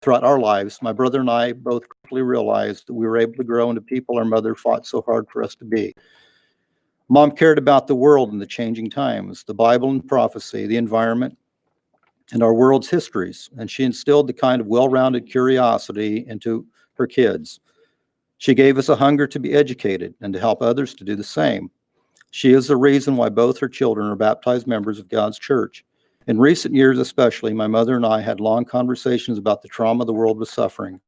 Throughout our lives, my brother and I both quickly realized that we were able to grow into people our mother fought so hard for us to be. Mom cared about the world and the changing times, the Bible and prophecy, the environment, and our world's histories, and she instilled the kind of well-rounded curiosity into her kids. She gave us a hunger to be educated and to help others to do the same. She is the reason why both her children are baptized members of God's church. In recent years especially, my mother and I had long conversations about the trauma the world was suffering,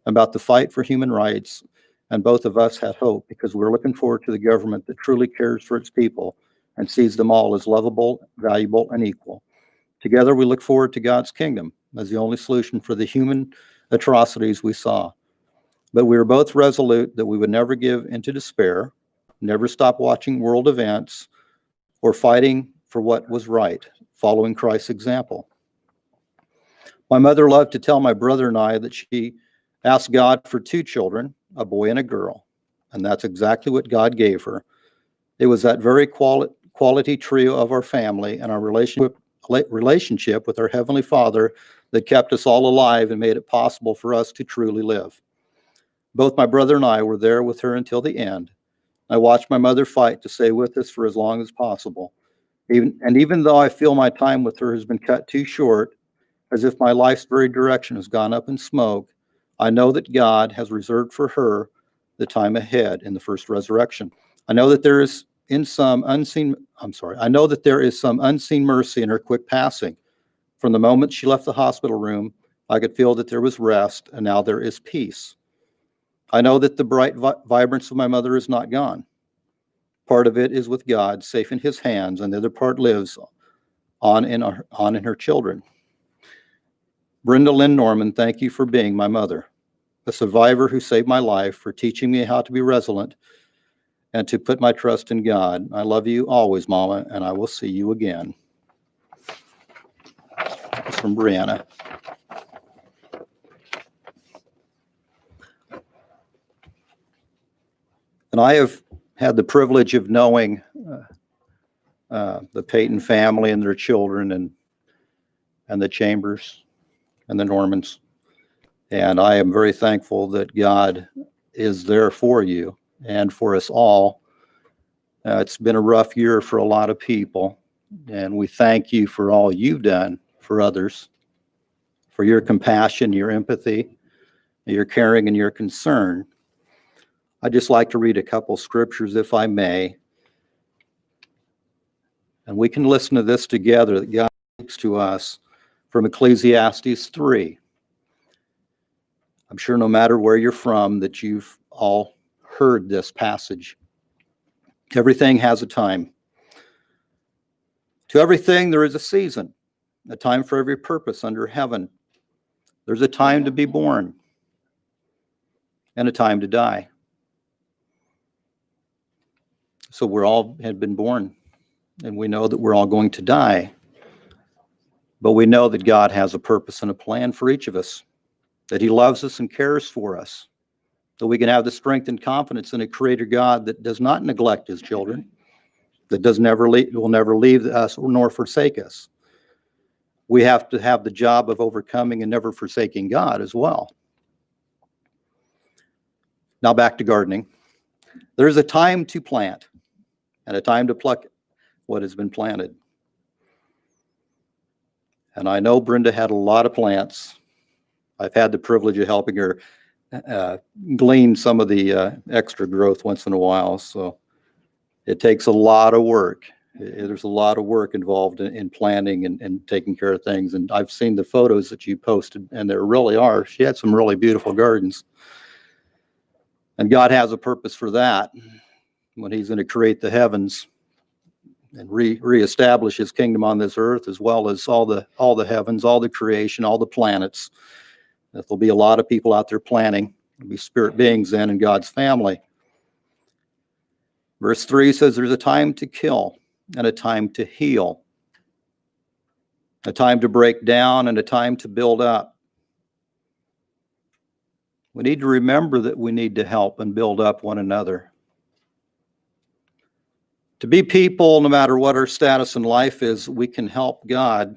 about the fight for human rights, and both of us had hope because we're looking forward to the government that truly cares for its people and sees them all as lovable, valuable, and equal. Together, we look forward to God's kingdom as the only solution for the human atrocities we saw. But we were both resolute that we would never give into despair, never stop watching world events, or fighting for what was right, following Christ's example. My mother loved to tell my brother and I that she asked God for two children, a boy and a girl, and that's exactly what God gave her. It was that very quality trio of our family and our relationship with our Heavenly Father that kept us all alive and made it possible for us to truly live. Both my brother and I were there with her until the end. I watched my mother fight to stay with us for as long as possible. Even though I feel my time with her has been cut too short, as if my life's very direction has gone up in smoke, I know that God has reserved for her the time ahead in the first resurrection. I know that there is some unseen mercy in her quick passing. From the moment she left the hospital room, I could feel that there was rest, and now there is peace. I know that the bright vibrance of my mother is not gone. Part of it is with God, safe in his hands, and the other part lives on in her children. Brenda Lynn Norman, thank you for being my mother, a survivor who saved my life, for teaching me how to be resilient and to put my trust in God. I love you always, Mama, and I will see you again. That's from Brianna. And I have had the privilege of knowing the Peyton family and their children and the Chambers and the Normans. And I am very thankful that God is there for you and for us all. It's been a rough year for a lot of people, and we thank you for all you've done for others, for your compassion, your empathy, your caring, and your concern. I'd just like to read a couple scriptures, if I may. And we can listen to this together, that God speaks to us from Ecclesiastes 3. I'm sure no matter where you're from that you've all heard this passage. Everything has a time. To everything there is a season, a time for every purpose under heaven. There's a time to be born and a time to die. So we're all had been born, and we know that we're all going to die. But we know that God has a purpose and a plan for each of us, that he loves us and cares for us, that we can have the strength and confidence in a creator God that does not neglect his children, that will never leave us nor forsake us. We have to have the job of overcoming and never forsaking God as well. Now back to gardening. There is a time to plant and a time to pluck what has been planted. And I know Brenda had a lot of plants. I've had the privilege of helping her glean some of the extra growth once in a while. So it takes a lot of work. There's a lot of work involved in planting and taking care of things. And I've seen the photos that you posted, and there really are. She had some really beautiful gardens. And God has a purpose for that, when he's going to create the heavens and reestablish his kingdom on this earth, as well as all the heavens, all the creation, all the planets. There'll be a lot of people out there planting. There'll be spirit beings then in God's family. Verse 3 says there's a time to kill and a time to heal, a time to break down and a time to build up. We need to remember that we need to help and build up one another. To be people, no matter what our status in life is, we can help God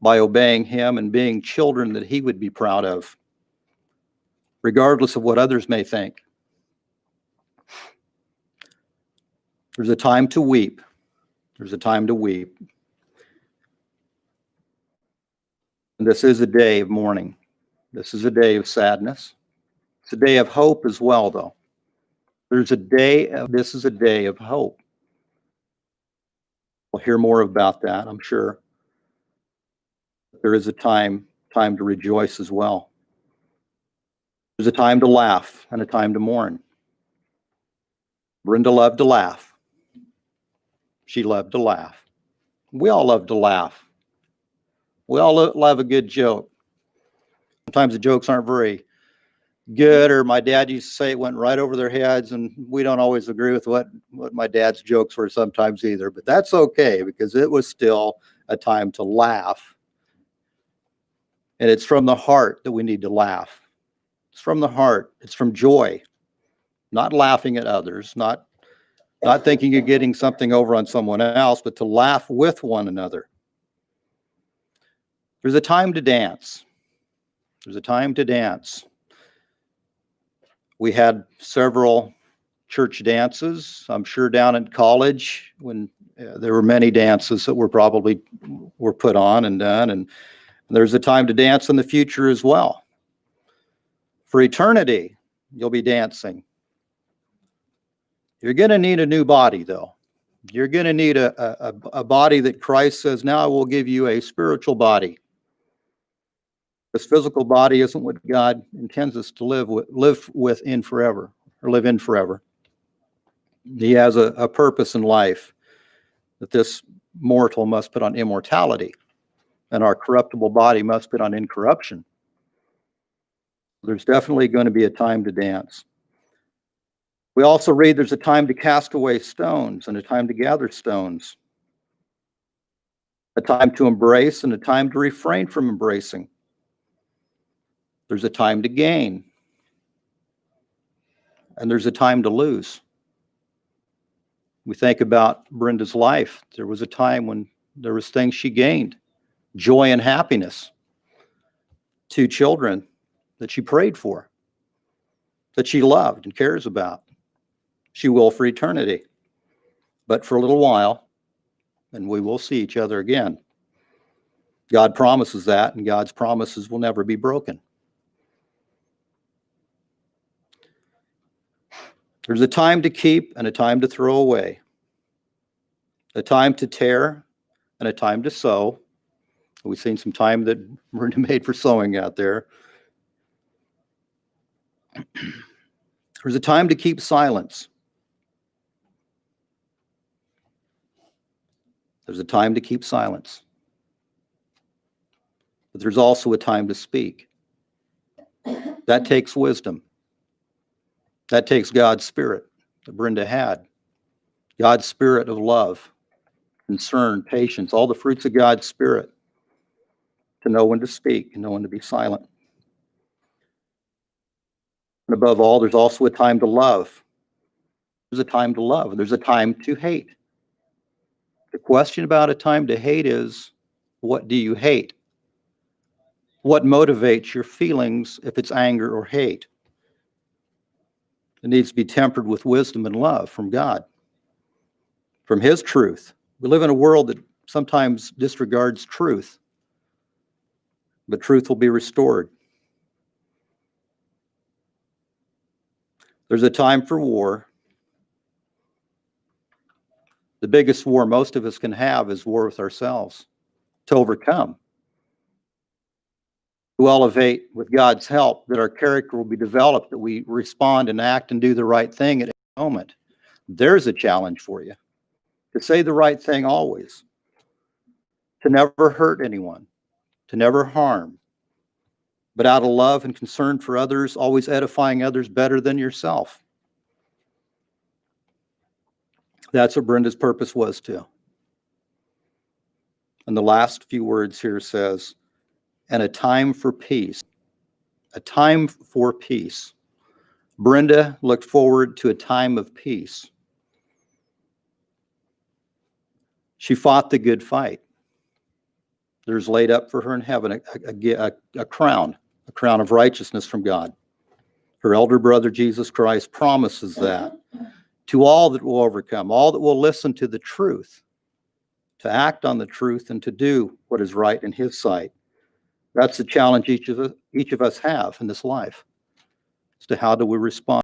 by obeying him and being children that he would be proud of, regardless of what others may think. There's a time to weep. There's a time to weep. And this is a day of mourning. This is a day of sadness. It's a day of hope as well, though. This is a day of hope. We'll hear more about that, I'm sure. There is a time to rejoice as well. There's a time to laugh and a time to mourn. Brenda loved to laugh. She loved to laugh. We all love to laugh. We all love a good joke. Sometimes the jokes aren't very good, or my dad used to say it went right over their heads, and we don't always agree with what my dad's jokes were sometimes either, but that's okay because it was still a time to laugh. And it's from the heart that we need to laugh. It's from the heart. It's from joy, not laughing at others, not thinking you're getting something over on someone else, but to laugh with one another. There's a time to dance. There's a time to dance. We had several church dances. I'm sure down in college when there were many dances that were put on and done. And there's a time to dance in the future as well. For eternity, you'll be dancing. You're going to need a new body, though. You're going to need a body that Christ says, now I will give you a spiritual body. This physical body isn't what God intends us to live in forever. He has a purpose in life that this mortal must put on immortality, and our corruptible body must put on incorruption. There's definitely going to be a time to dance. We also read there's a time to cast away stones and a time to gather stones, a time to embrace and a time to refrain from embracing. There's a time to gain, and there's a time to lose. We think about Brenda's life. There was a time when there was things she gained, joy and happiness, 2 children that she prayed for, that she loved and cares about. She will for eternity, but for a little while, and we will see each other again. God promises that, and God's promises will never be broken. There's a time to keep and a time to throw away, a time to tear and a time to sow. We've seen some time that Brenda made for sowing out there. There's a time to keep silence. There's a time to keep silence. But there's also a time to speak. That takes wisdom. That takes God's Spirit that Brenda had. God's Spirit of love, concern, patience, all the fruits of God's Spirit, to know when to speak and know when to be silent. And above all, there's also a time to love. There's a time to love. There's a time to hate. The question about a time to hate is, what do you hate? What motivates your feelings if it's anger or hate? It needs to be tempered with wisdom and love from God, from His truth. We live in a world that sometimes disregards truth, but truth will be restored. There's a time for war. The biggest war most of us can have is war with ourselves to overcome. To elevate with God's help, that our character will be developed, that we respond and act and do the right thing at any moment. There's a challenge for you. To say the right thing always. To never hurt anyone. To never harm. But out of love and concern for others, always edifying others better than yourself. That's what Brenda's purpose was too. And the last few words here says, and a time for peace. A time for peace. Brenda looked forward to a time of peace. She fought the good fight. There's laid up for her in heaven a crown of righteousness from God. Her elder brother, Jesus Christ, promises that to all that will overcome, all that will listen to the truth, to act on the truth, and to do what is right in his sight. That's the challenge each of us have in this life, as to how do we respond